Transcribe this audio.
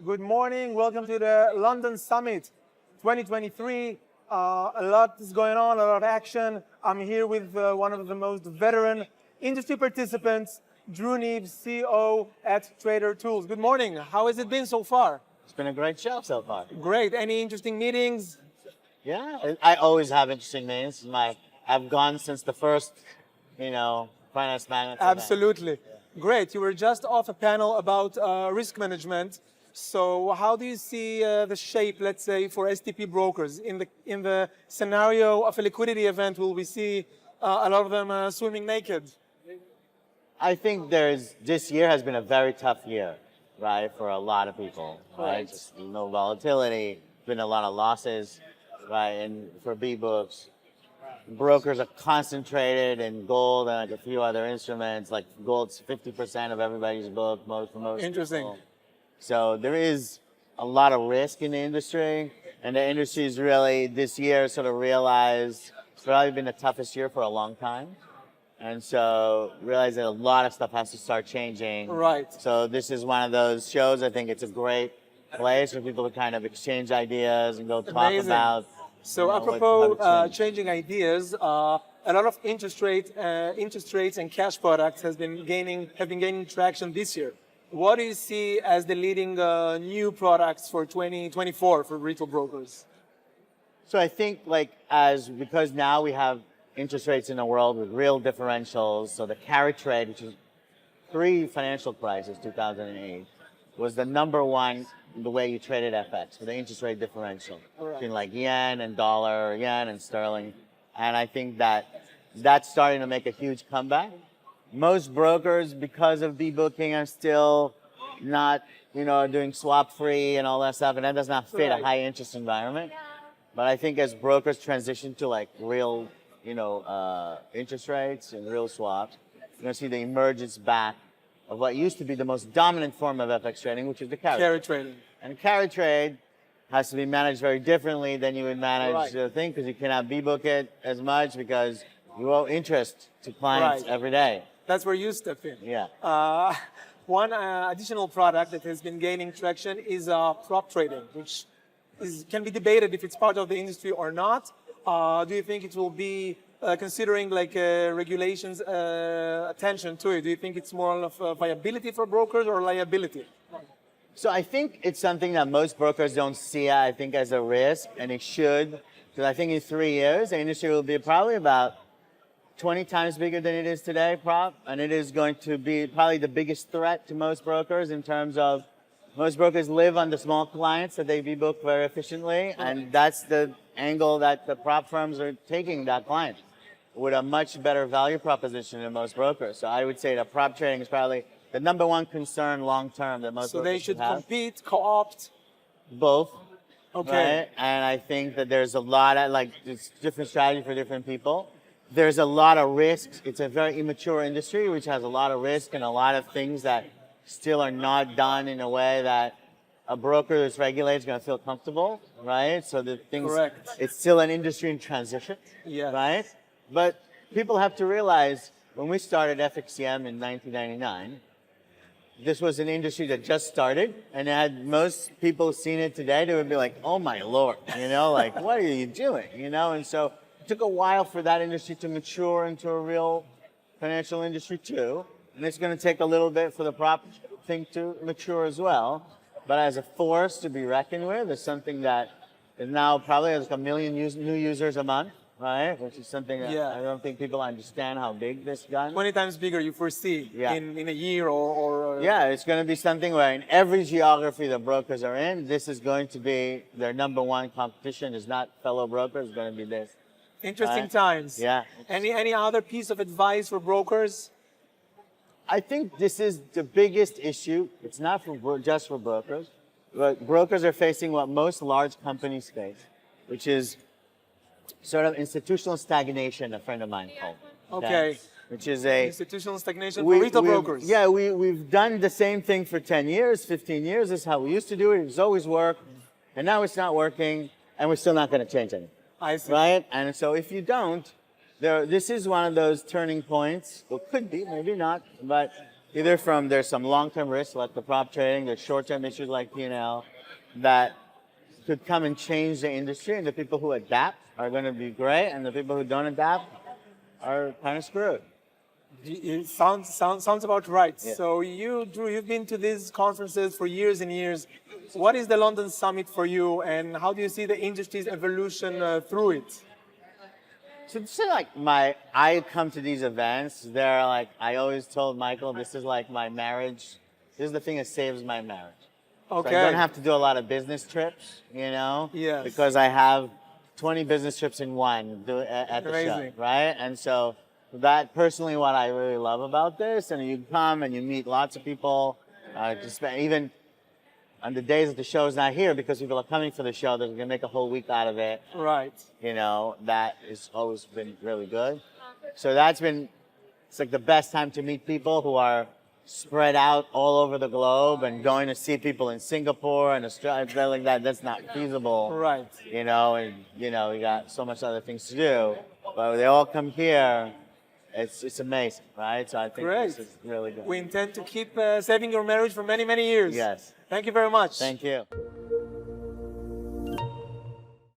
Good morning. Welcome to the London Summit 2023. A lot is going on, a lot of action. I'm here with one of the most veteran industry participants, Drew Niv, CEO at TraderTools. Good morning. How has it been so far? It's been a great show so far. Great. Any interesting meetings? Yeah, I always have interesting meetings. I've gone since the first, financemagnates. Absolutely. Great. You were just off a panel about risk management. So how do you see the shape, let's say, for STP brokers? In the scenario of a liquidity event, will we see a lot of them swimming naked? I think this year has been a very tough year, right, for a lot of people, right? Just no volatility, been a lot of losses, right? And for B-books, brokers are concentrated in gold and like a few other instruments. Like gold's 50% of everybody's book, most. Interesting. People. So there is a lot of risk in the industry, and the industry's really this year sort of realized it's probably been the toughest year for a long time. And so realize that a lot of stuff has to start changing. Right. So this is one of those shows. I think it's a great place for people to kind of exchange ideas and go talk about. So apropos changing ideas, a lot of interest rates and cash products have been gaining traction this year. What do you see as the leading new products for 2024 for retail brokers? So I think because now we have interest rates in the world with real differentials. So the carry trade, which is pre-financial crisis, 2008, was the number one the way you traded FX, with the interest rate differential between like yen and dollar, yen and sterling. And I think that's starting to make a huge comeback. Most brokers, because of booking, are still not, doing swap free and all that stuff, and that does not fit a high interest environment. But I think as brokers transition to like real, interest rates and real swaps, you're going to see the emergence back of what used to be the most dominant form of FX trading, which is the carry trading. And carry trade has to be managed very differently than you would manage the thing, because you cannot book it as much because you owe interest to clients every day. That's where you step in. Yeah. One additional product that has been gaining traction is prop trading, which can be debated if it's part of the industry or not. Do you think it will be considering regulations attention to it? Do you think it's more of a viability for brokers or liability? So I think it's something that most brokers don't see, I think, as a risk, and it should. Because I think in 3 years, the industry will be probably about 20 times bigger than it is today, prop, and it is going to be probably the biggest threat to most brokers in terms of most brokers live on the small clients that they book very efficiently, and that's the angle that the prop firms are taking that client with a much better value proposition than most brokers. So I would say that prop trading is probably the number one concern long term that most brokers have. So they should compete, co-opt? Both. Okay. Right? And I think that there's a lot of it's different strategy for different people. There's a lot of risks. It's a very immature industry, which has a lot of risk and a lot of things that still are not done in a way that a broker that's regulated is going to feel comfortable, right? So the things, it's still an industry in transition, right? But people have to realize when we started FXCM in 1999, this was an industry that just started, and had most people seen it today, they would be like, oh my Lord, what are you doing, And so it took a while for that industry to mature into a real financial industry too. And it's going to take a little bit for the prop thing to mature as well. But as a force to be reckoned with, it's something that is now probably has 1 million new users a month, right? Which is something that I don't think people understand how big this gun. 20 times bigger you foresee in a year or Yeah, it's going to be something where in every geography the brokers are in, this is going to be their number one competition. Is not fellow brokers, it's going to be this. Interesting times. Yeah. Any other piece of advice for brokers? I think this is the biggest issue. It's not just for brokers, but brokers are facing what most large companies face, which is sort of institutional stagnation, a friend of mine called. Okay. Which is institutional stagnation for retail brokers. Yeah, we've done the same thing for 10 years, 15 years. This is how we used to do it. It's always worked. And now it's not working, and we're still not going to change anything. I see. Right? And so if you don't, this is one of those turning points. Well, could be, maybe not. But either from there's some long-term risks like the prop trading, there's short-term issues like P&L that could come and change the industry, and the people who adapt are going to be great, and the people who don't adapt are kind of screwed. It sounds about right. Yeah. So you, Drew, you've been to these conferences for years and years. What is the London Summit for you, and how do you see the industry's evolution through it? So this is like I come to these events, they're like, I always told Michael, this is like my marriage. This is the thing that saves my marriage. Okay. So I don't have to do a lot of business trips, you know? Yes. Because I have 20 business trips in one at the show, Amazing. right? And so that personally what I really love about this, and you come and you meet lots of people, even on the days that the show is not here because people are coming for the show, they're gonna make a whole week out of it. Right. You know, that has always been really good. So it's like the best time to meet people who are spread out all over the globe, and going to see people in Singapore and Australia, like that, that's not feasible. Right. You know, and you know, we got so much other things to do. But they all come here, it's amazing, right? So I think Great. this is really good. We intend to keep saving your marriage for many, many years. Yes. Thank you very much. Thank you.